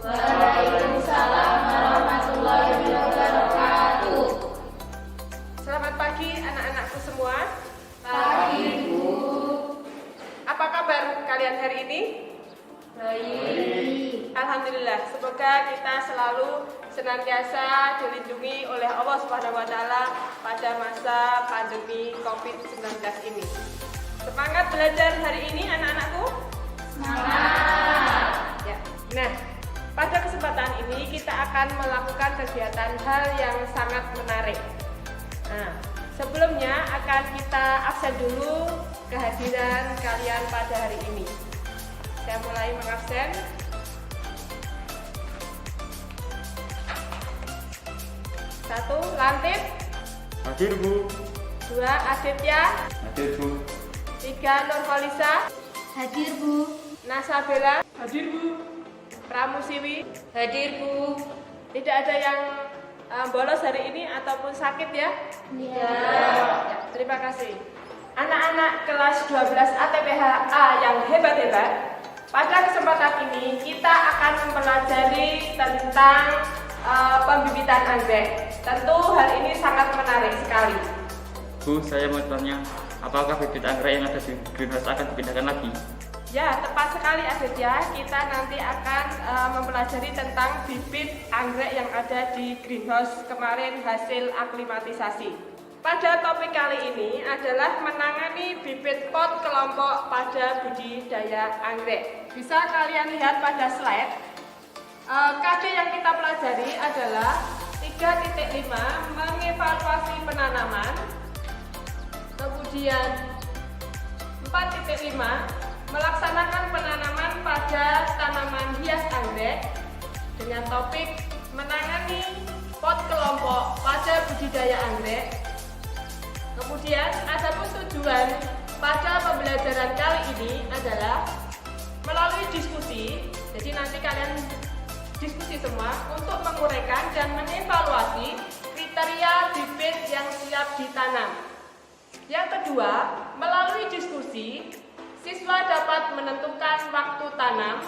Waalaikumsalam warahmatullahi wabarakatuh. Selamat pagi anak-anakku semua. Pagi, Bu. Apa kabar kalian hari ini? Baik. Alhamdulillah, semoga kita selalu senantiasa dilindungi oleh Allah Subhanahu wa taala pada masa pandemi Covid-19 ini. Semangat belajar hari ini anak-anakku? Semangat. Ya. Nah, pada kesempatan ini kita akan melakukan kegiatan hal yang sangat menarik. Nah, sebelumnya akan kita absen dulu kehadiran kalian pada hari ini. Saya mulai mengabsen. Satu, Lantip. Hadir, Bu. Dua, Aditya. Hadir, Bu. Tiga, Nurholisa. Hadir, Bu. Nasabela. Hadir, Bu. Pramusiwi. Hadir, Bu. Tidak ada yang bolos hari ini ataupun sakit ya? Ya. Ya, terima kasih. Anak-anak kelas 12 ATPH A yang hebat-hebat, pada kesempatan ini kita akan mempelajari tentang pembibitan anggrek. Tentu hal ini sangat menarik sekali. Bu, saya mau tanya, apakah bibit anggrek yang ada di greenhouse akan dipindahkan lagi? Ya, tepat sekali Aditya. Kita nanti akan mempelajari tentang bibit anggrek yang ada di greenhouse kemarin hasil aklimatisasi. Pada topik kali ini adalah menangani bibit pot kelompok pada budidaya anggrek. Bisa kalian lihat pada slide. KD yang kita pelajari adalah 3.5 mengevaluasi penanaman. Kemudian 4.5 melaksanakan penanaman pada tanaman hias anggrek dengan topik menangani pot kelompok pada budidaya anggrek. Kemudian adapun tujuan pada pembelajaran kali ini adalah melalui diskusi. Jadi nanti kalian diskusi semua untuk menguraikan dan mengevaluasi kriteria bibit yang siap ditanam. Yang kedua, melalui diskusi siswa dapat menentukan waktu tanam.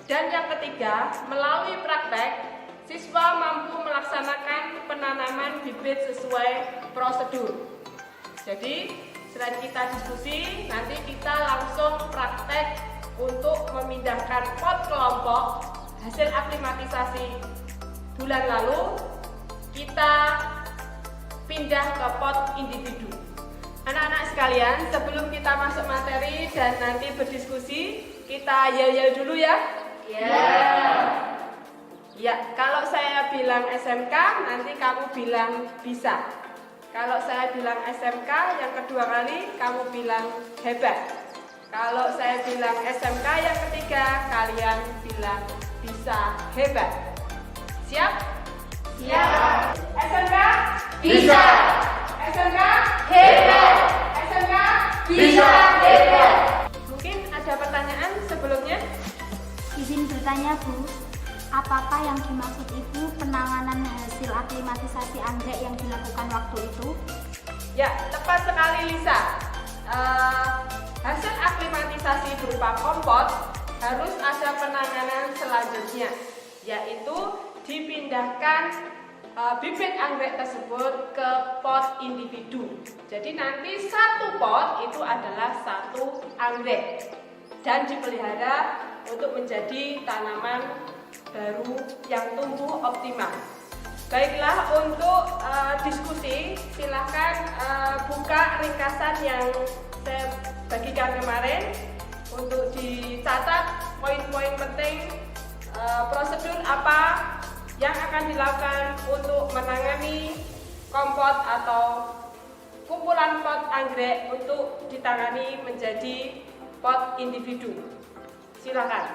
Dan yang ketiga, melalui praktek siswa mampu melaksanakan penanaman bibit sesuai prosedur. Jadi, selain kita diskusi, nanti kita langsung praktek untuk memindahkan pot kelompok hasil aklimatisasi bulan lalu, kita pindah ke pot individu. Anak-anak sekalian, sebelum kita masuk materi dan nanti berdiskusi, kita yel-yel dulu ya. Ya, kalau saya bilang SMK, nanti kamu bilang bisa. Kalau saya bilang SMK, yang kedua kali kamu bilang hebat. Kalau saya bilang SMK yang ketiga, kalian bilang bisa hebat. Siap? Siap. SMK? Bisa. SMK? Hebat. SMK? Bisa hebat. Mungkin ada pertanyaan sebelumnya? Izin bertanya, Bu, apakah yang dimaksud Ibu penanganan hasil aklimatisasi anggrek yang dilakukan waktu itu? Ya, tepat sekali Lisa. Hasil aklimatisasi berupa kompot harus ada penanganan selanjutnya, yaitu dipindahkan bibit anggrek tersebut ke pot individu. Jadi nanti satu pot itu adalah satu anggrek dan dipelihara untuk menjadi tanaman baru yang tumbuh optimal. Baiklah, untuk diskusi silahkan buka ringkasan yang saya bagikan kemarin untuk dicatat poin-poin penting prosedur apa yang akan dilakukan untuk menangani kompot atau kumpulan pot anggrek untuk ditangani menjadi pot individu. Silakan.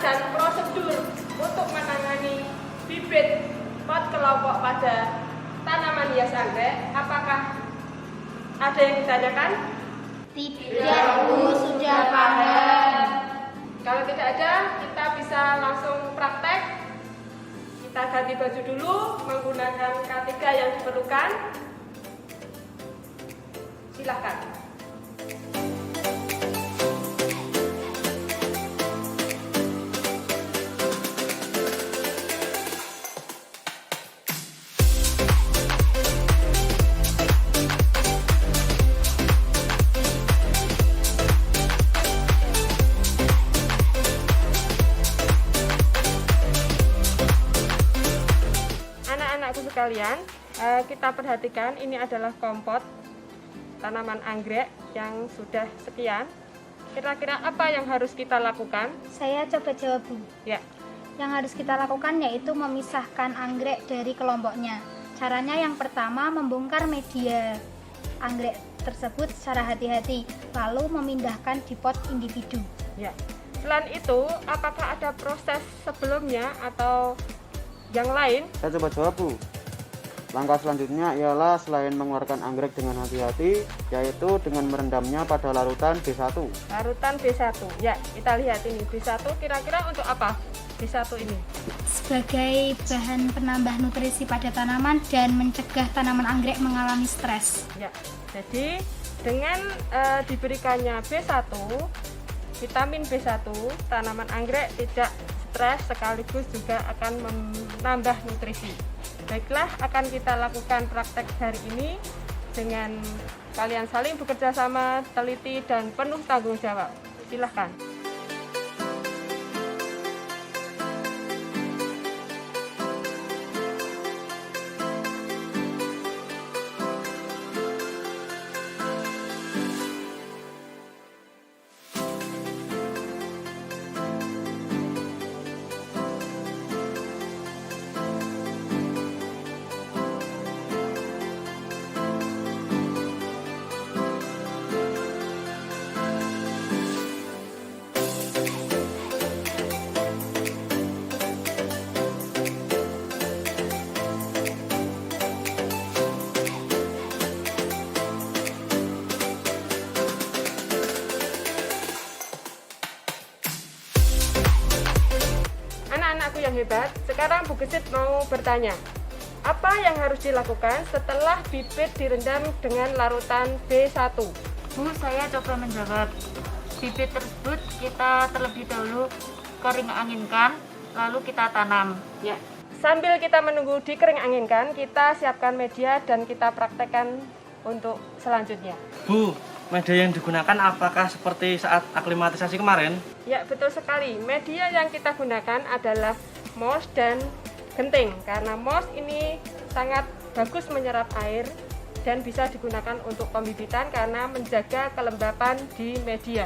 dan prosedur untuk menangani bibit pot kelompok pada tanaman hias anggrek. Apakah ada yang ditanyakan? Tidak, Bu, sudah paham. Kalau tidak ada, kita bisa langsung praktek. Kita ganti baju dulu menggunakan K3 yang diperlukan. Silahkan. Anak-anakku sekalian, kita perhatikan ini adalah kompot tanaman anggrek yang sudah sekian. Kira-kira apa yang harus kita lakukan? Saya coba jawab, Bu. Ya, Yang harus kita lakukan yaitu memisahkan anggrek dari kelompoknya. Caranya yang pertama membongkar media anggrek tersebut secara hati-hati, lalu memindahkan di pot individu. ya. Selain itu, apakah ada proses sebelumnya atau yang lain? Saya coba jawab, Bu. Langkah selanjutnya ialah selain mengeluarkan anggrek dengan hati-hati, yaitu dengan merendamnya pada larutan B1. Larutan B1. Ya, kita lihat ini B1 kira-kira untuk apa? B1 ini. Sebagai bahan penambah nutrisi pada tanaman dan mencegah tanaman anggrek mengalami stres. Ya. Jadi dengan diberikannya B1, vitamin B1, tanaman anggrek tidak stres sekaligus juga akan menambah nutrisi. Baiklah, akan kita lakukan praktek hari ini dengan kalian saling bekerja sama, teliti dan penuh tanggung jawab. Silahkan. Anak-anakku yang hebat, sekarang Bu Gesit mau bertanya, apa yang harus dilakukan setelah bibit direndam dengan larutan B1? Bu, saya coba menjawab. Bibit tersebut kita terlebih dahulu kering anginkan, lalu kita tanam. Ya. Sambil kita menunggu dikering anginkan, kita siapkan media dan kita praktekkan untuk selanjutnya. Bu, media yang digunakan apakah seperti saat aklimatisasi kemarin? Ya, betul sekali. Media yang kita gunakan adalah moss dan genting. Karena moss ini sangat bagus menyerap air dan bisa digunakan untuk pembibitan karena menjaga kelembapan di media.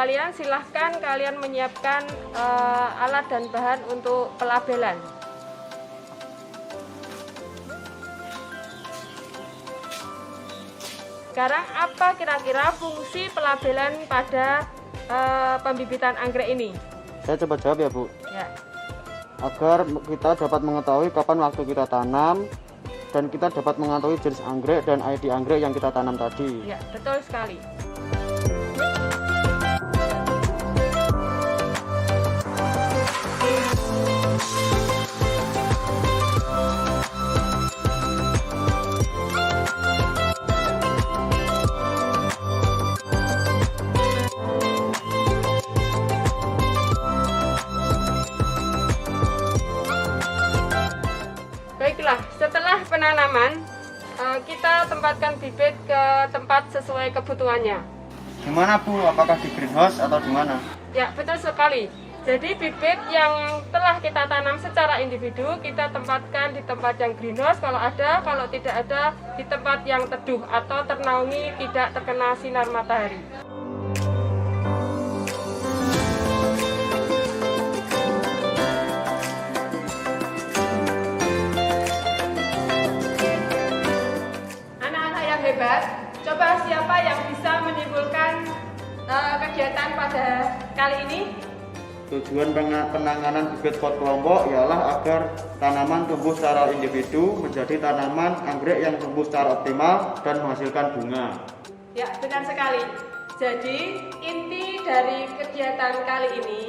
sekalian, silahkan kalian menyiapkan alat dan bahan untuk pelabelan. Sekarang apa kira-kira fungsi pelabelan pada pembibitan anggrek ini? Saya coba jawab ya Bu. Ya. Agar kita dapat mengetahui kapan waktu kita tanam dan kita dapat mengetahui jenis anggrek dan ID anggrek yang kita tanam tadi. Ya, betul sekali. Baiklah, setelah penanaman, kita tempatkan bibit ke tempat sesuai kebutuhannya. Gimana Bu? Apakah di greenhouse atau di mana? Ya, betul sekali. Jadi bibit yang telah kita tanam secara individu, kita tempatkan di tempat yang greenhouse kalau ada, kalau tidak ada di tempat yang teduh atau ternaungi tidak terkena sinar matahari. Anak-anak yang hebat, coba siapa yang bisa menyimpulkan kegiatan pada kali ini? Tujuan penanganan bibit pot kelompok ialah agar tanaman tumbuh secara individu menjadi tanaman anggrek yang tumbuh secara optimal dan menghasilkan bunga. Ya, benar sekali. Jadi, inti dari kegiatan kali ini,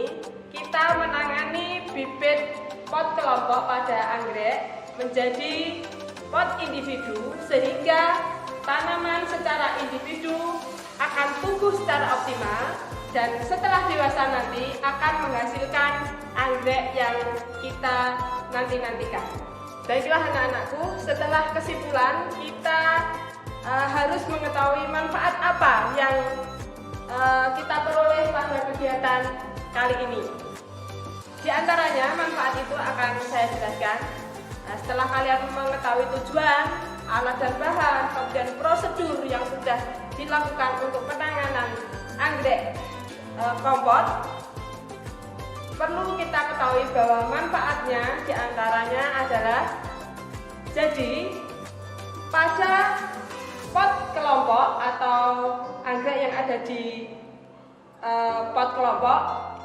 kita menangani bibit pot kelompok pada anggrek menjadi pot individu sehingga tanaman secara individu akan tumbuh secara optimal dan setelah dewasa nanti akan menghasilkan anggrek yang kita nantikan. Baiklah anak-anakku, setelah kesimpulan kita harus mengetahui manfaat apa yang kita peroleh pada kegiatan kali ini. Di antaranya manfaat itu akan saya jelaskan. Setelah kalian mengetahui tujuan, alat dan bahan, kemudian prosedur yang sudah dilakukan untuk penanganan anggrek kompot, perlu kita ketahui bahwa manfaatnya diantaranya adalah jadi pada pot kelompok atau anggrek yang ada di pot kelompok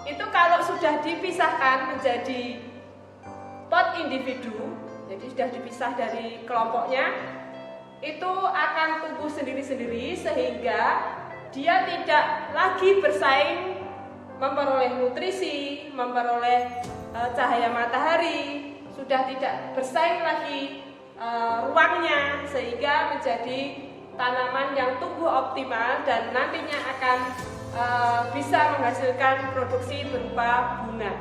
itu kalau sudah dipisahkan menjadi pot individu, jadi sudah dipisah dari kelompoknya, itu akan tumbuh sendiri-sendiri sehingga dia tidak lagi bersaing memperoleh nutrisi, memperoleh cahaya matahari, sudah tidak bersaing lagi ruangnya sehingga menjadi tanaman yang tumbuh optimal dan nantinya akan bisa menghasilkan produksi berupa bunga.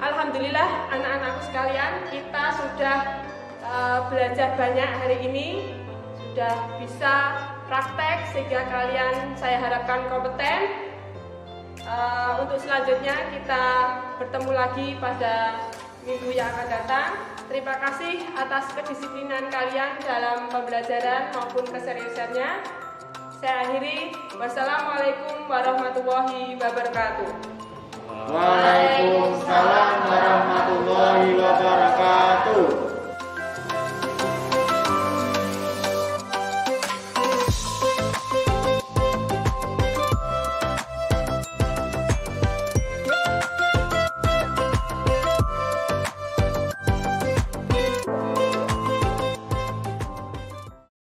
Alhamdulillah anak-anakku sekalian, kita sudah belajar banyak hari ini, sudah bisa praktek sehingga kalian saya harapkan kompeten. Untuk selanjutnya kita bertemu lagi pada minggu yang akan datang. Terima kasih atas kedisiplinan kalian dalam pembelajaran maupun keseriusannya. Saya akhiri. Wassalamualaikum warahmatullahi wabarakatuh. Waalaikumsalam warahmatullahi wabarakatuh.